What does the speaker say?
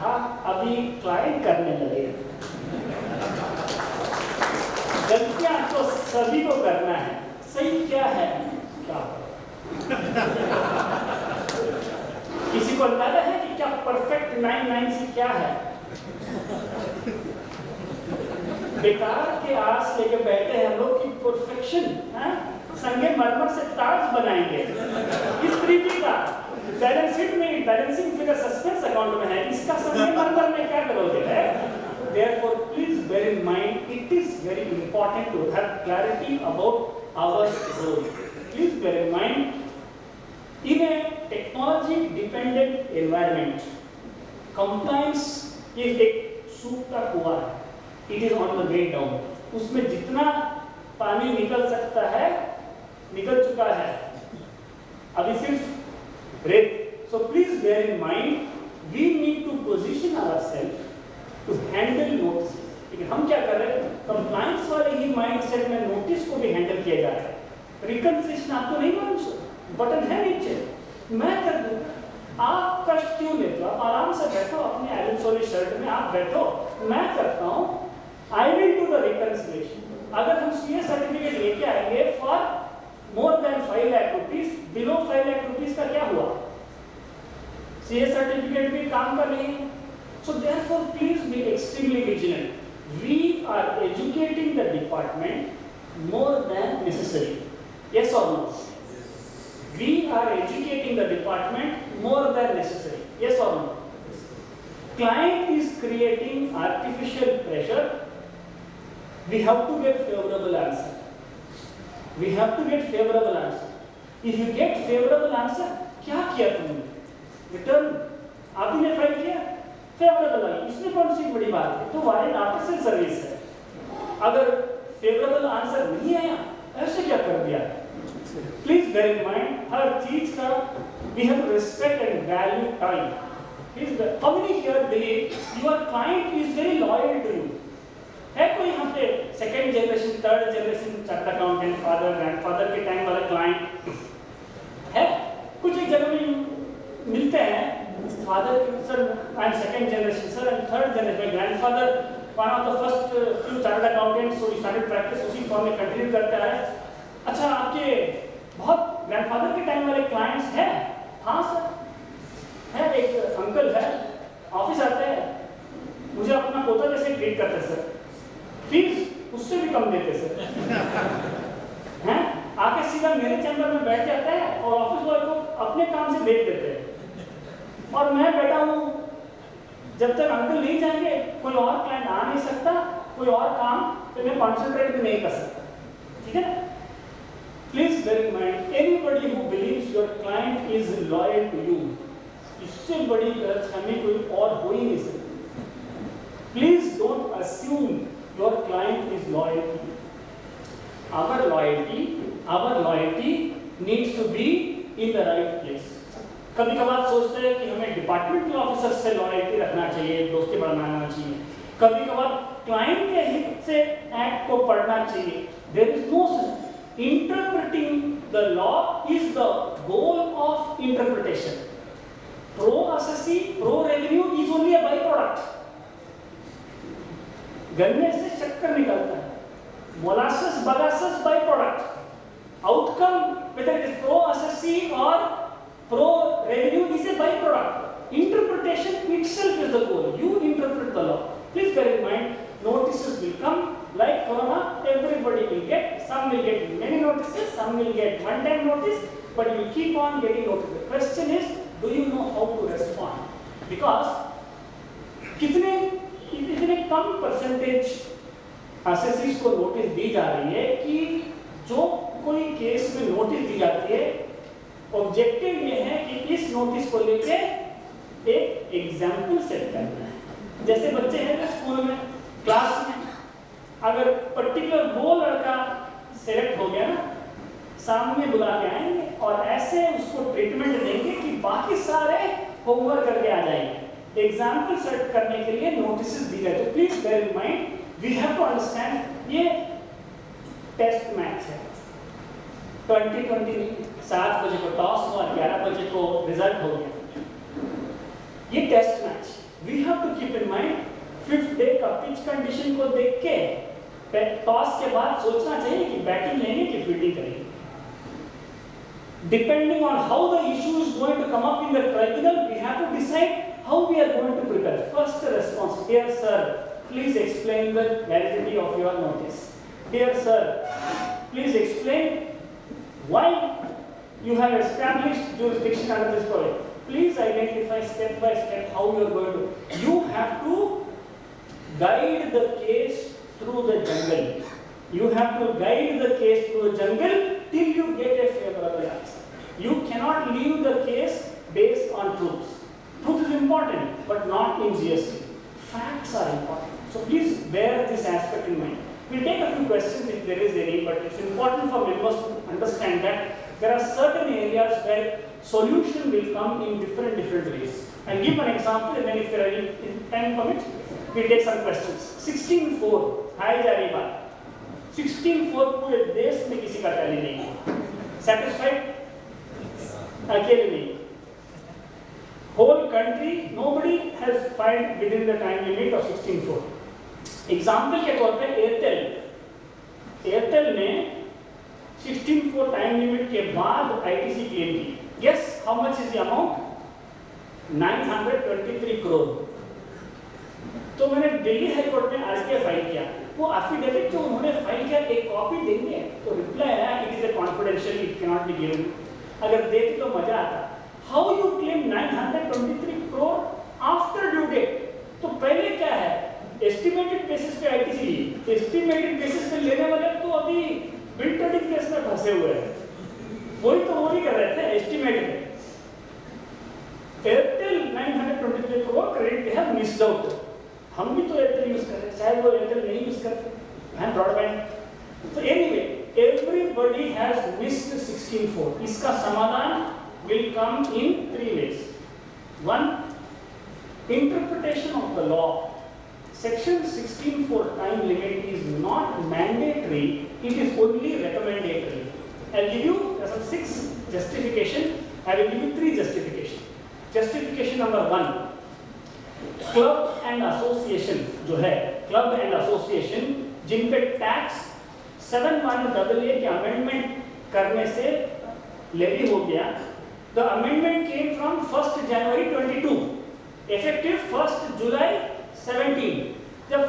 था, अभी क्लाइंट करने लगे। गलतियां तो सभी को करना है, सही क्या है क्या किसी को अंदाजा है कि क्या परफेक्ट 99 क्या है? बेकार के आस लेके बैठे हैं लोग कि परफेक्शन है, संगमरमर से ताज बनाएंगे। इस तरीके का बैलेंस शीट में बैलेंसिंग फिगर सस्पेंस अकाउंट में है, इसका संगमरमर में क्या करोगे? Therefore, please bear in mind, it is very important to have clarity about our role. Please bear in mind, in a technology-dependent environment, compliance is एक सूख का कुआं है. It is on the way down. उसमें जितना पानी निकल सकता है, निकल चुका है. अभी सिर्फ रेत. So please bear in mind, we need to position ourselves to handle notices. लेकिन हम क्या कर रहे हैं? कंप्लायंस वाले ही माइंडसेट में नोटिस को भी हैंडल किया जा रहा है. रिकंसिलिएशन आपको नहीं मालूम सर, बटन है नीचे, मैं कर दूंगा. आप कष्ट क्यों लेते हो? आप आराम से बैठो अपने एलन सोली शर्ट में, आप बैठो, मैं करता हूँ. I will do the reconciliation. अगर हम सीए सर्टिफिकेट लेके आएंगे for more than 5 lakh rupees, below 5 lakh rupees का क्या हुआ? सीए सर्टिफिकेट भी काम कर रही है. So therefore, please be extremely vigilant. We are educating the department more than necessary. Yes or no? We are educating the department more than necessary. Yes or no? Client is creating artificial pressure. We have to get favorable answer. We have to get favorable answer. If you get favorable answer, क्या किया तुमने? Return. आप ही ने file किया? Favourable आई, इसमें कौन सी बड़ी बात है? तो वारंट आफ्टर सेल सर्विस है. अगर फेवरेबल आंसर नहीं आया, ऐसे क्या कर दिया? प्लीज बेयर इन माइंड, हर चीज का we have to respect and value time. Please, how many here believe your client is very loyal to you? है कोई यहाँ पे second generation, third generation chartered accountant, father grandfather के time वाला क्लाइंट है? कुछ एक जगह में मिलते हैं. Father, sir, I'm second generation, sir, and third generation. My grandfather, one of the first few chartered accountants, so he started practice उसी फॉर्म में कंटिन्यू करता है. अच्छा, आपके बहुत ग्रैंडफादर के टाइम वाले क्लाइंट्स हैं? हाँ सर, है. एक अंकल है, ऑफिस आते हैं, मुझे अपना पोता जैसे ट्रीट करते सर, फीस उससे भी कम देते सर. हैं? आके सीधा मेरे चैम्बर में बैठ जाते हैं और ऑफिस वाले को अपने काम से भेज देते हैं. और मैं बैठा हूँ, जब तक अंकल नहीं जाएंगे कोई और क्लाइंट आ नहीं सकता, कोई और काम पे मैं कॉन्सेंट्रेट भी नहीं कर सकता. ठीक है ना? Please bear in mind, anybody who believes your client is loyal to you, इससे बड़ी गलतफहमी कोई और हो ही नहीं सकती. Please don't assume your client is loyal to you. Our loyalty needs to be in the right place. कभी कभार सोचते हैं कि हमें डिपार्टमेंटल ऑफिसर से लॉयल्टी रखना चाहिए, दोस्ती बढ़ाना चाहिए. कभी कभार क्लाइंट के हित से एक्ट को पढ़ना चाहिए. There is no interpreting the law is the goal of interpretation. Pro assessee, pro revenue is only a by product. गन्ने से शक्कर निकलता है, molasses bagasse by product. Outcome whether it is pro assessee और pro revenue is a byproduct. Interpretation itself is the goal. You interpret the law. Please bear in mind, notices will come like corona. Everybody will get. Some will get many notices. Some will get one-time notice. But you keep on getting notices. The question is, do you know how to respond? Because कितने कम percentage assessees को notice दी जा रही है कि जो कोई case में notice दी जाती है, ऑब्जेक्टिव ये है कि इस नोटिस को लेके एक एग्जाम्पल सेट करना है. जैसे बच्चे हैं ना स्कूल में, क्लास में, अगर पर्टिकुलर वो लड़का सेलेक्ट हो गया ना, सामने बुला के आएंगे और ऐसे उसको ट्रीटमेंट देंगे कि बाकी सारे होमवर्क करके आ जाएंगे. एग्जाम्पल सेट करने के लिए नोटिस दी जाए. तो please bear in mind, we have to understand ये टेस्ट मैच है. 2020 7 बजे को टॉस हुआ, 11 बजे को रिजल्ट हो गया. ये test match. We have to keep in mind 5th day का पिच कंडीशन को देख के टॉस के बाद सोचना चाहिए कि बैटिंग लेंगे कि फील्डिंग करेंगे. Depending on how the issue is going to come up in the tribunal, we have to decide how we are going to prepare. First response, dear sir, please explain the validity of your notice. Dear sir, please explain why you have established jurisdiction under this project. Please identify step by step how you are going to. You have to guide the case through the jungle. You have to guide the case through the jungle till you get a favorable answer. You cannot leave the case based on truths. Truth is important, but not in GST. Facts are important. So please bear this aspect in mind. We'll take a few questions if there is any, but it's important for members to understand that there are certain areas where solution will come in different ways. I'll give an example, and then if there are any time permits, we'll take some questions. 16.4 high जारी बात. 16.4 पूरे देश में किसी का tally नहीं है. Satisfied? अकेले नहीं. Whole country, nobody has filed within the time limit of 16.4. Example के तौर पे एयरटेल ने 16.4 टाइम लिमिट के बाद आईटीसी क्लेम की. Guess how much is the amount? 923 crore. तो मैंने दिल्ली हाई कोर्ट में आरटीआई फाइल किया. वो एफिडेविट जो उन्होंने फाइल किया एक कॉपी देंगे. तो रिप्लाई आया it is a confidential, it can not be given. अगर देते तो मजा आता. How you claim 923 crore after due date? तो पहले क्या है, एस्टिमेटेड बेसिस पे आईटीसी ली. एस्टिमेटेड बेसिस पे लेने वाले तो अभी बिल ट्रेडिंग केस में फंसे हुए हैं. वही तो वो नहीं कर रहे थे एस्टिमेटेड में. Airtel 923 crore credit they have missed out. हम भी तो एयरटेल यूज कर रहे हैं, शायद वो एयरटेल नहीं यूज करते हैं ब्रॉडबैंड. तो एनीवे एवरीबॉडी हैज मिस्ड 16.4. इसका समाधान will come in 3 ways. 1, interpretation of the law. Section 16.4 time limit is not mandatory, it is only recommendatory. I'll give you 6 justification. I will give you 3 justification. Justification number 1, club and association जो है, club and association जिन पे tax 7(1)AA के amendment करने से levy हो गया. The amendment came from 1st January 22, effective 1st July 17. जब